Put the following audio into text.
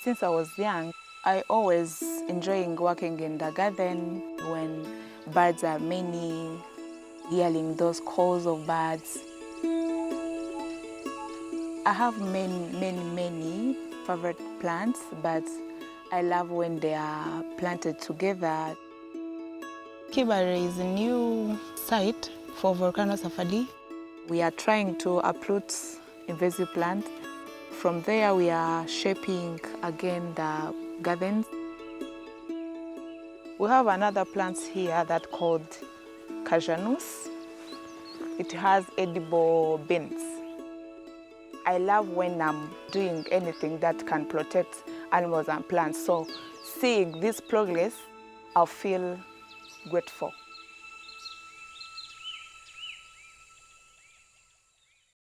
Since I was young, I always enjoying working in the garden when birds are many, hearing those calls of birds. I have many favorite plants, but I love when they are planted together. Kibale is a new site for Volcanoes Safari. We are trying to uproot invasive plants. From there, we are shaping again the gardens. We have another plant here that's called Volcanoes. It has edible beans. I love when I'm doing anything that can protect animals and plants. So seeing this progress, I'll feel grateful.